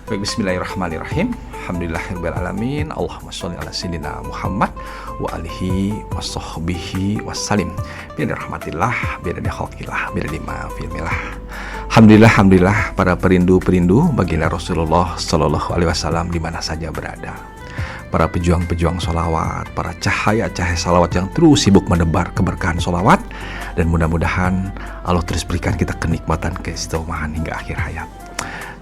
Baik, bismillahirrahmanirrahim. Alhamdulillahirrahmanirrahim. Allahumma sholli ala sayyidina Muhammad wa alihi wa sahbihi wassalim. Biar rahmatillah, biar khalqillah, biar ma'fillah. Alhamdulillah para perindu-perindu baginda Rasulullah sallallahu alaihi wasallam di mana saja berada. Para pejuang-pejuang sholawat, para cahaya-cahaya salawat yang terus sibuk menebar keberkahan sholawat. Dan mudah-mudahan Allah terus berikan kita kenikmatan, keistiqomahan hingga akhir hayat.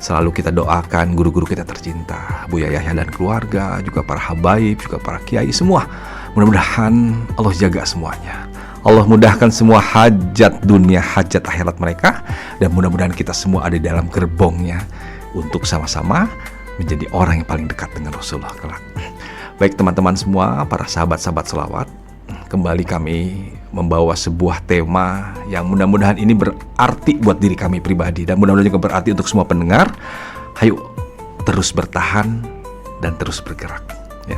Selalu kita doakan guru-guru kita tercinta, Buya Yahya dan keluarga, juga para habaib, juga para kiai semua. Mudah-mudahan Allah jaga semuanya. Allah mudahkan semua hajat dunia, hajat akhirat mereka. Dan mudah-mudahan kita semua ada di dalam gerbongnya untuk sama-sama menjadi orang yang paling dekat dengan Rasulullah kelak. Baik teman-teman semua, para sahabat-sahabat selawat, kembali kami membawa sebuah tema yang mudah-mudahan ini berarti buat diri kami pribadi dan mudah-mudahan juga berarti untuk semua pendengar. Ayo terus bertahan dan terus bergerak ya.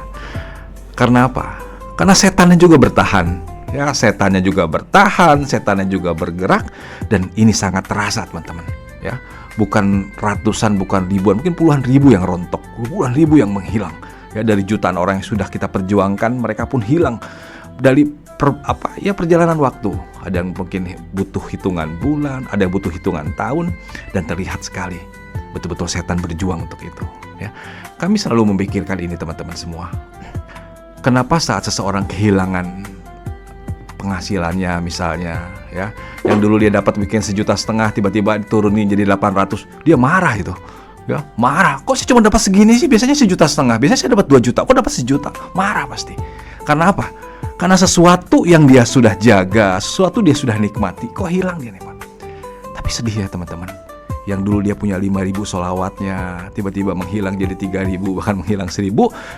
Karena apa? Karena setannya juga bertahan ya, setannya juga bertahan, setannya juga bergerak, dan ini sangat terasa teman-teman ya. Bukan ratusan, bukan ribuan, mungkin puluhan ribu yang rontok, puluhan ribu yang menghilang ya. Dari jutaan orang yang sudah kita perjuangkan, mereka pun hilang dari perjalanan waktu. Ada yang mungkin butuh hitungan bulan, ada yang butuh hitungan tahun, dan terlihat sekali betul-betul setan berjuang untuk itu ya. Kami selalu memikirkan ini teman-teman semua. Kenapa saat seseorang kehilangan penghasilannya misalnya ya, yang dulu dia dapat bikin 1,5 juta, tiba-tiba turunin jadi 800, dia marah itu ya, marah. Kok saya cuma dapat segini sih? Biasanya 1,5 juta, biasanya saya dapat 2 juta, kok dapat 1 juta? Marah pasti. Karena apa? Karena sesuatu yang dia sudah jaga, sesuatu dia sudah nikmati, kok hilang dia nikmat. Tapi sedih ya teman-teman. Yang dulu dia punya 5.000 sholawatnya, tiba-tiba menghilang jadi 3.000, bahkan menghilang 1.000.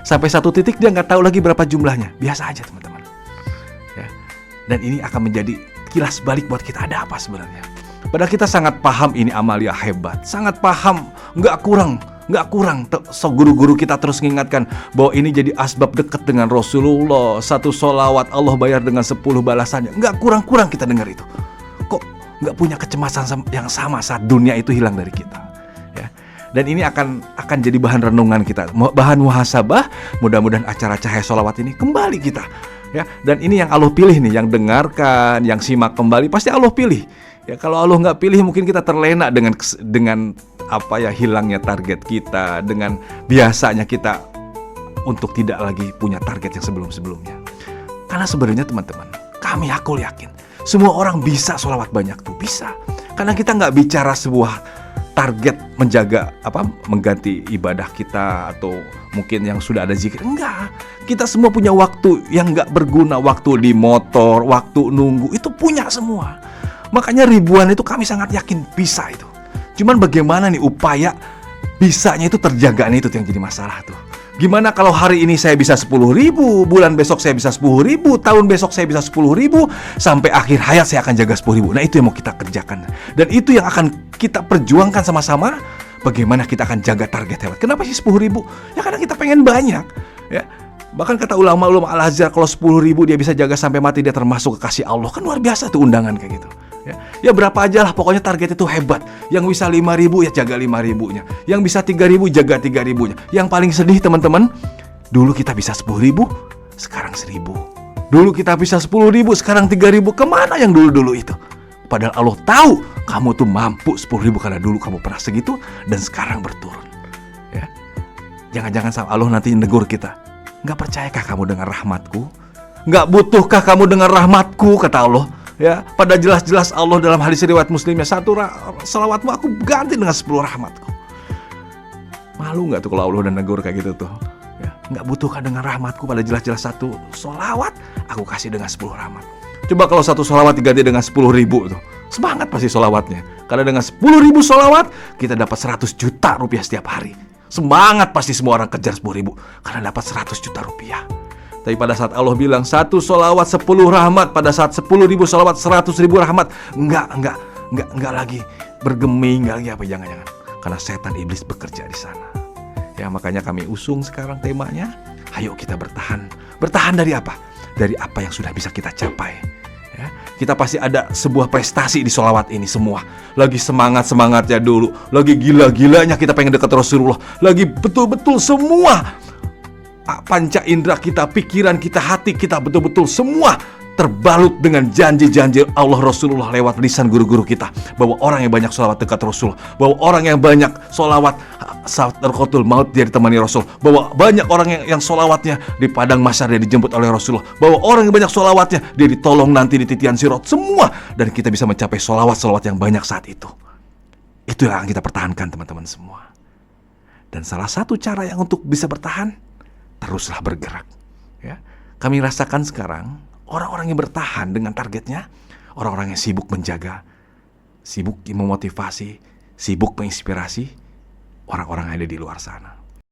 Sampai satu titik dia nggak tahu lagi berapa jumlahnya. Biasa aja teman-teman ya. Dan ini akan menjadi kilas balik buat kita, ada apa sebenarnya. Padahal kita sangat paham ini amalia hebat, sangat paham, nggak kurang. So guru-guru kita terus mengingatkan bahwa ini jadi asbab dekat dengan Rasulullah. 1 sholawat Allah bayar dengan 10 balasannya. Nggak kurang-kurang kita dengar itu. Kok nggak punya kecemasan yang sama saat dunia itu hilang dari kita ya. Dan ini akan jadi bahan renungan kita, bahan muhasabah. Mudah-mudahan acara cahaya sholawat ini kembali kita ya. Dan ini yang Allah pilih nih, yang dengarkan, yang simak kembali pasti Allah pilih ya. Kalau Allah nggak pilih, mungkin kita terlena dengan hilangnya target kita, dengan biasanya kita untuk tidak lagi punya target yang sebelum-sebelumnya. Karena sebenarnya teman-teman, aku yakin semua orang bisa sholawat banyak tuh, bisa. Karena kita nggak bicara sebuah target mengganti ibadah kita atau mungkin yang sudah ada zikir. Enggak, kita semua punya waktu yang nggak berguna, waktu di motor, waktu nunggu, itu punya semua. Makanya ribuan itu kami sangat yakin bisa itu. Cuman bagaimana nih upaya bisanya itu terjaga, nih itu yang jadi masalah tuh. Gimana kalau hari ini saya bisa 10.000, bulan besok saya bisa 10.000, tahun besok saya bisa 10.000, sampai akhir hayat saya akan jaga 10.000. Nah itu yang mau kita kerjakan. Dan itu yang akan kita perjuangkan sama-sama. Bagaimana kita akan jaga target hebat. Kenapa sih 10.000? Ya karena kita pengen banyak ya. Bahkan kata ulama-ulama Al-Azhar, kalau 10.000 dia bisa jaga sampai mati, dia termasuk kekasih Allah. Kan luar biasa tuh undangan kayak gitu ya berapa aja lah, pokoknya target itu hebat. Yang bisa 5.000 ya jaga 5.000-nya, yang bisa 3.000 jaga 3.000-nya. Yang paling sedih teman-teman, dulu kita bisa 10.000, sekarang 1.000. Dulu kita bisa 10.000, sekarang 3.000. Kemana yang dulu-dulu itu? Padahal Allah tahu kamu tuh mampu 10.000 karena dulu kamu pernah segitu dan sekarang berturun ya. Jangan-jangan sama Allah nanti negur kita, nggak percayakah kamu dengan rahmatku? Nggak butuhkah kamu dengan rahmatku, kata Allah ya. Pada jelas-jelas Allah dalam hadis riwayat Muslimnya, 1 salawatmu aku ganti dengan 10 rahmatku. Malu nggak tuh kalau Allah udah negur kayak gitu tuh ya? Nggak butuhkah dengan rahmatku, pada jelas-jelas 1 salawat aku kasih dengan 10 rahmat. Coba kalau 1 salawat diganti dengan 10.000 tuh, semangat pasti salawatnya. Karena dengan 10.000 salawat kita dapat 100 juta rupiah setiap hari. Semangat pasti semua orang kejar 10.000 karena dapat 100 juta rupiah. Tapi pada saat Allah bilang 1 sholawat 10 rahmat, pada saat 10.000 sholawat 100.000 rahmat, enggak lagi bergeming, enggak lagi apa, jangan. Karena setan iblis bekerja di sana. Ya makanya kami usung sekarang temanya, ayo kita bertahan. Bertahan dari apa? Dari apa yang sudah bisa kita capai. Ya, kita pasti ada sebuah prestasi di sholawat ini semua. Lagi semangat-semangatnya dulu, lagi gila-gilanya kita pengen dekat Rasulullah, lagi betul-betul semua panca indera kita, pikiran kita, hati kita betul-betul semua terbalut dengan janji-janji Allah Rasulullah lewat lisan guru-guru kita, bahwa orang yang banyak sholawat dekat Rasul, bahwa orang yang banyak sholawat sakaratul maut dia ditemani Rasul, bahwa banyak orang yang sholawatnya di padang mahsyar dia dijemput oleh Rasulullah, bahwa orang yang banyak sholawatnya dia ditolong nanti di titian sirat, semua, dan kita bisa mencapai sholawat yang banyak saat itu. Itu yang kita pertahankan teman-teman semua. Dan salah satu cara yang untuk bisa bertahan, teruslah bergerak. Ya, kami rasakan sekarang orang-orang yang bertahan dengan targetnya, orang-orang yang sibuk menjaga, sibuk memotivasi, sibuk menginspirasi orang-orang yang ada di luar sana.